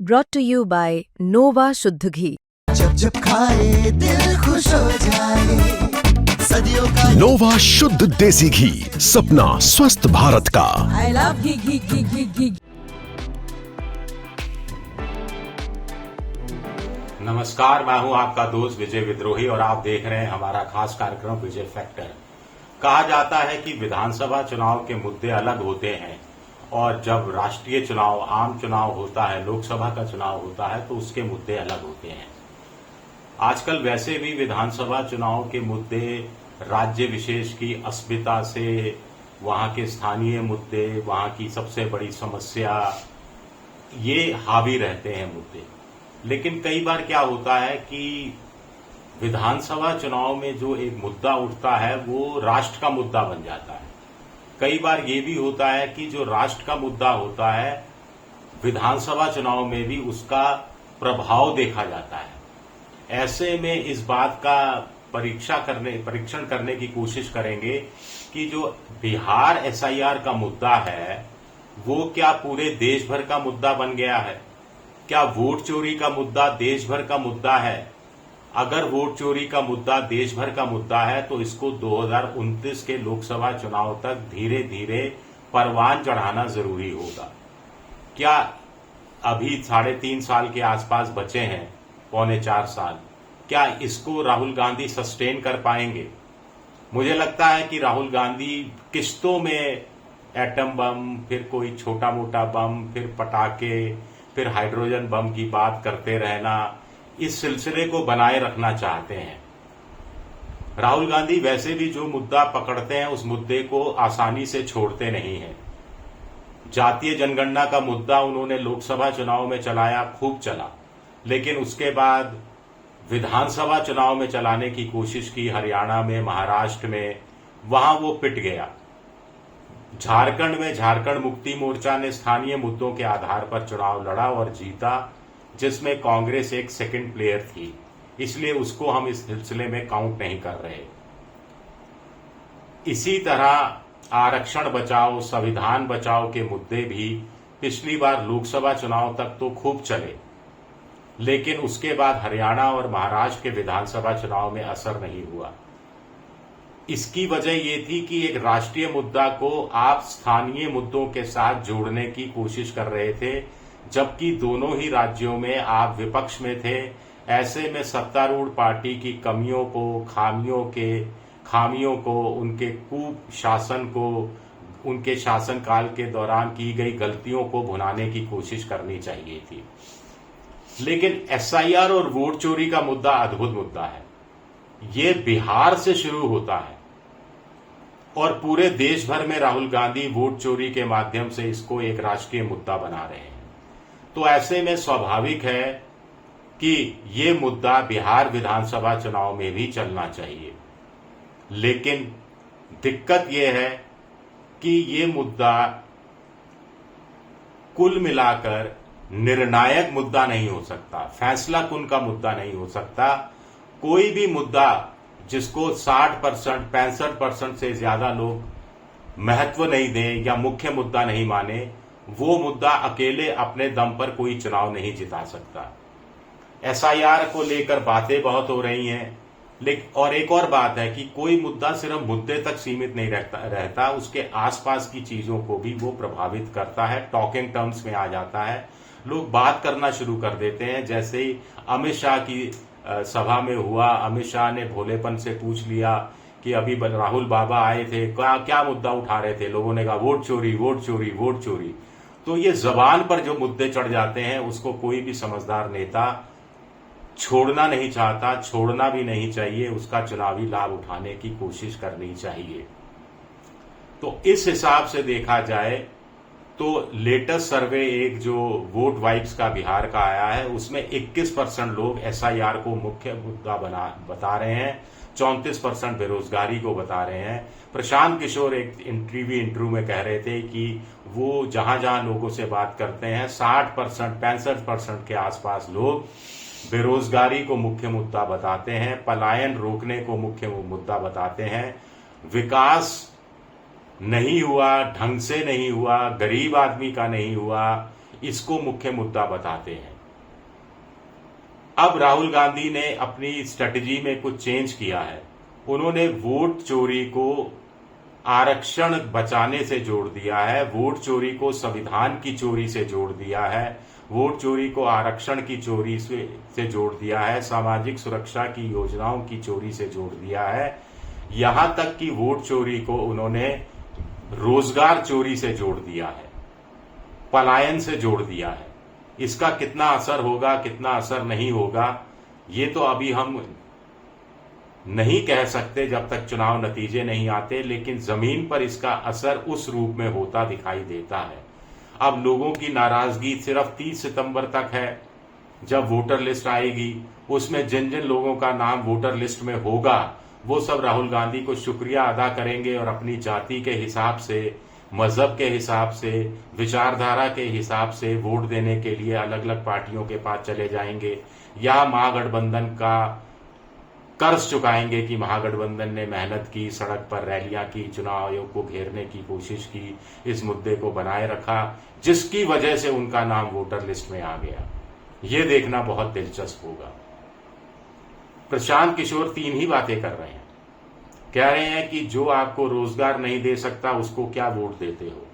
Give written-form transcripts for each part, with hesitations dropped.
brought to you by Nova शुद्ध घी। जब जब खाए दिल खुश हो जाए, सदियों का नोवा शुद्ध देसी घी, सपना स्वस्थ भारत का। I love घी घी घी घी घी। नमस्कार, मैं हूं आपका दोस्त विजय विद्रोही और आप देख रहे हैं हमारा खास कार्यक्रम विजय फैक्टर। कहा जाता है कि विधानसभा चुनाव के मुद्दे अलग होते हैं और जब राष्ट्रीय चुनाव, आम चुनाव होता है, लोकसभा का चुनाव होता है तो उसके मुद्दे अलग होते हैं। आजकल वैसे भी विधानसभा चुनाव के मुद्दे राज्य विशेष की अस्मिता से, वहां के स्थानीय मुद्दे, वहां की सबसे बड़ी समस्या, ये हावी रहते हैं मुद्दे। लेकिन कई बार क्या होता है कि विधानसभा चुनाव में जो एक मुद्दा उठता है वो राष्ट्र का मुद्दा बन जाता है। कई बार ये भी होता है कि जो राष्ट्र का मुद्दा होता है विधानसभा चुनाव में भी उसका प्रभाव देखा जाता है। ऐसे में इस बात का परीक्षण करने की कोशिश करेंगे कि जो बिहार एसआईआर का मुद्दा है वो क्या पूरे देश भर का मुद्दा बन गया है? क्या वोट चोरी का मुद्दा देश भर का मुद्दा है? अगर वोट चोरी का मुद्दा देश भर का मुद्दा है तो इसको 2029 के लोकसभा चुनाव तक धीरे धीरे परवान चढ़ाना जरूरी होगा। क्या अभी 3.5 साल के आसपास बचे हैं, 3.25 साल, क्या इसको राहुल गांधी सस्टेन कर पाएंगे? मुझे लगता है कि राहुल गांधी किश्तों में एटम बम, फिर कोई छोटा मोटा बम, फिर पटाखे, फिर हाइड्रोजन बम की बात करते रहना, इस सिलसिले को बनाए रखना चाहते हैं। राहुल गांधी वैसे भी जो मुद्दा पकड़ते हैं उस मुद्दे को आसानी से छोड़ते नहीं हैं। जातीय जनगणना का मुद्दा उन्होंने लोकसभा चुनाव में चलाया, खूब चला, लेकिन उसके बाद विधानसभा चुनाव में चलाने की कोशिश की हरियाणा में, महाराष्ट्र में, वहां वो पिट गया। झारखंड में झारखंड मुक्ति मोर्चा ने स्थानीय मुद्दों के आधार पर चुनाव लड़ा और जीता, जिसमें कांग्रेस एक सेकंड प्लेयर थी, इसलिए उसको हम इस सिलसिले में काउंट नहीं कर रहे। इसी तरह आरक्षण बचाओ, संविधान बचाओ के मुद्दे भी पिछली बार लोकसभा चुनाव तक तो खूब चले, लेकिन उसके बाद हरियाणा और महाराष्ट्र के विधानसभा चुनाव में असर नहीं हुआ। इसकी वजह ये थी कि एक राष्ट्रीय मुद्दा को आप स्थानीय मुद्दों के साथ जोड़ने की कोशिश कर रहे थे, जबकि दोनों ही राज्यों में आप विपक्ष में थे। ऐसे में सत्तारूढ़ पार्टी की कमियों को, खामियों को, उनके कुशासन को, उनके शासनकाल के दौरान की गई गलतियों को भुनाने की कोशिश करनी चाहिए थी। लेकिन एसआईआर और वोट चोरी का मुद्दा अद्भुत मुद्दा है। ये बिहार से शुरू होता है और पूरे देश भर में राहुल गांधी वोट चोरी के माध्यम से इसको एक राष्ट्रीय मुद्दा बना रहे हैं। तो ऐसे में स्वाभाविक है कि ये मुद्दा बिहार विधानसभा चुनाव में भी चलना चाहिए। लेकिन दिक्कत यह है कि ये मुद्दा कुल मिलाकर निर्णायक मुद्दा नहीं हो सकता, फैसला कुन का मुद्दा नहीं हो सकता। कोई भी मुद्दा जिसको 60%, 65% से ज्यादा लोग महत्व नहीं दें या मुख्य मुद्दा नहीं माने, वो मुद्दा अकेले अपने दम पर कोई चुनाव नहीं जिता सकता। एसआईआर को लेकर बातें बहुत हो रही हैं, लेकिन और एक और बात है कि कोई मुद्दा सिर्फ मुद्दे तक सीमित नहीं रहता, उसके आसपास की चीजों को भी वो प्रभावित करता है, टॉकिंग टर्म्स में आ जाता है। लोग बात करना शुरू कर देते हैं। जैसे ही अमित शाह की सभा में हुआ, अमित शाह ने भोलेपन से पूछ लिया कि अभी राहुल बाबा आए थे, क्या मुद्दा उठा रहे थे? लोगों ने कहा वोट चोरी, वोट चोरी, वोट चोरी। तो ये जबान पर जो मुद्दे चढ़ जाते हैं उसको कोई भी समझदार नेता छोड़ना नहीं चाहता, छोड़ना भी नहीं चाहिए, उसका चुनावी लाभ उठाने की कोशिश करनी चाहिए। तो इस हिसाब से देखा जाए तो लेटेस्ट सर्वे एक जो वोट वाइब्स का बिहार का आया है उसमें 21% लोग एसआईआर को मुख्य मुद्दा बता रहे हैं, 34% बेरोजगारी को बता रहे हैं। प्रशांत किशोर एक इंटरव्यू में कह रहे थे कि वो जहां जहां लोगों से बात करते हैं 60%, 65% के आसपास लोग बेरोजगारी को मुख्य मुद्दा बताते हैं, पलायन रोकने को मुख्य मुद्दा बताते हैं, विकास नहीं हुआ, ढंग से नहीं हुआ, गरीब आदमी का नहीं हुआ, इसको मुख्य मुद्दा बताते हैं। अब राहुल गांधी ने अपनी स्ट्रेटजी में कुछ चेंज किया है। उन्होंने वोट चोरी को आरक्षण बचाने से जोड़ दिया है, वोट चोरी को संविधान की चोरी से जोड़ दिया है, वोट चोरी को आरक्षण की चोरी से जोड़ दिया है, सामाजिक सुरक्षा की योजनाओं की चोरी से जोड़ दिया है। यहां तक कि वोट चोरी को उन्होंने रोजगार चोरी से जोड़ दिया है, पलायन से जोड़ दिया है। इसका कितना असर होगा, कितना असर नहीं होगा, ये तो अभी हम नहीं कह सकते जब तक चुनाव नतीजे नहीं आते, लेकिन जमीन पर इसका असर उस रूप में होता दिखाई देता है। अब लोगों की नाराजगी सिर्फ 30 सितंबर तक है, जब वोटर लिस्ट आएगी उसमें जिन जिन लोगों का नाम वोटर लिस्ट में होगा वो सब राहुल गांधी को शुक्रिया अदा करेंगे और अपनी जाति के हिसाब से, मजहब के हिसाब से, विचारधारा के हिसाब से वोट देने के लिए अलग अलग पार्टियों के पास चले जाएंगे, या महागठबंधन का कर्ज चुकाएंगे कि महागठबंधन ने मेहनत की, सड़क पर रैलियां की, चुनाव आयोग को घेरने की कोशिश की, इस मुद्दे को बनाए रखा, जिसकी वजह से उनका नाम वोटर लिस्ट में आ गया। ये देखना बहुत दिलचस्प होगा। प्रशांत किशोर 3 ही बातें कर रहे हैं। कह रहे हैं कि जो आपको रोजगार नहीं दे सकता उसको क्या वोट देते हो,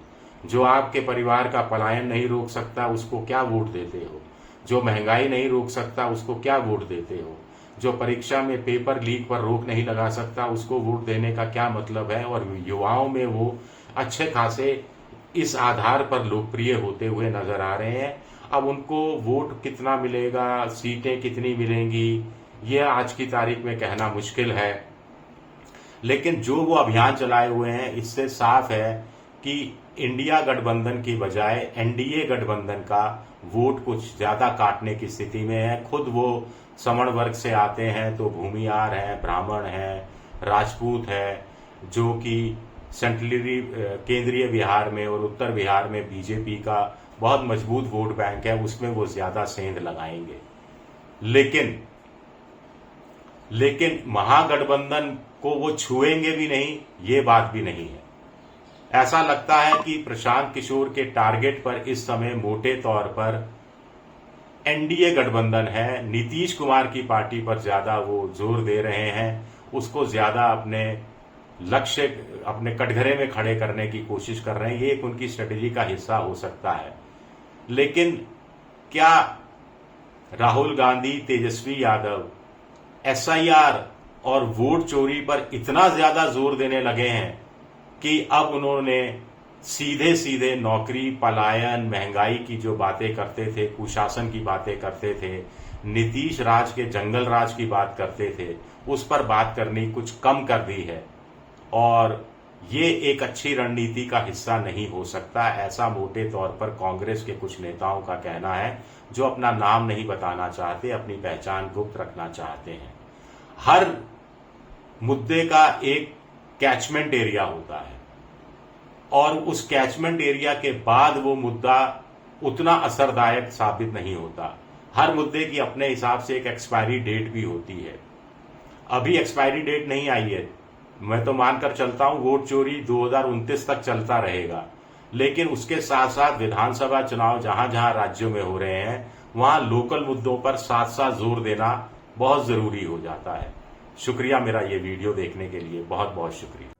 जो आपके परिवार का पलायन नहीं रोक सकता उसको क्या वोट देते हो, जो महंगाई नहीं रोक सकता उसको क्या वोट देते हो, जो परीक्षा में पेपर लीक पर रोक नहीं लगा सकता उसको वोट देने का क्या मतलब है। और युवाओं में वो अच्छे खासे इस आधार पर लोकप्रिय होते हुए नजर आ रहे हैं। अब उनको वोट कितना मिलेगा, सीटें कितनी मिलेंगी, ये आज की तारीख में कहना मुश्किल है, लेकिन जो वो अभियान चलाए हुए हैं इससे साफ है कि इंडिया गठबंधन की बजाय एनडीए गठबंधन का वोट कुछ ज्यादा काटने की स्थिति में है। खुद वो सवर्ण वर्ग से आते हैं, तो भूमिहार हैं, ब्राह्मण हैं, राजपूत है, जो कि सेंट्रली केंद्रीय बिहार में और उत्तर बिहार में बीजेपी का बहुत मजबूत वोट बैंक है, उसमें वो ज्यादा सेंध लगाएंगे। लेकिन महागठबंधन को वो छुएंगे भी नहीं, ये बात भी नहीं है। ऐसा लगता है कि प्रशांत किशोर के टारगेट पर इस समय मोटे तौर पर एनडीए गठबंधन है। नीतीश कुमार की पार्टी पर ज्यादा वो जोर दे रहे हैं, उसको ज्यादा अपने लक्ष्य, अपने कटघरे में खड़े करने की कोशिश कर रहे हैं। ये एक उनकी स्ट्रेटेजी का हिस्सा हो सकता है। लेकिन क्या राहुल गांधी, तेजस्वी यादव एसआईआर और वोट चोरी पर इतना ज्यादा जोर देने लगे हैं कि अब उन्होंने सीधे सीधे नौकरी, पलायन, महंगाई की जो बातें करते थे, कुशासन की बातें करते थे, नीतीश राज के जंगल राज की बात करते थे, उस पर बात करनी कुछ कम कर दी है। और ये एक अच्छी रणनीति का हिस्सा नहीं हो सकता, ऐसा मोटे तौर पर कांग्रेस के कुछ नेताओं का कहना है, जो अपना नाम नहीं बताना चाहते, अपनी पहचान गुप्त रखना चाहते हैं। हर मुद्दे का एक कैचमेंट एरिया होता है और उस कैचमेंट एरिया के बाद वो मुद्दा उतना असरदायक साबित नहीं होता। हर मुद्दे की अपने हिसाब से एक एक्सपायरी डेट भी होती है। अभी एक्सपायरी डेट नहीं आई है, मैं तो मानकर चलता हूं वोट चोरी 2029 तक चलता रहेगा, लेकिन उसके साथ साथ विधानसभा चुनाव जहां जहां राज्यों में हो रहे हैं वहां लोकल मुद्दों पर साथ साथ जोर देना बहुत जरूरी हो जाता है। शुक्रिया मेरा ये वीडियो देखने के लिए, बहुत बहुत शुक्रिया।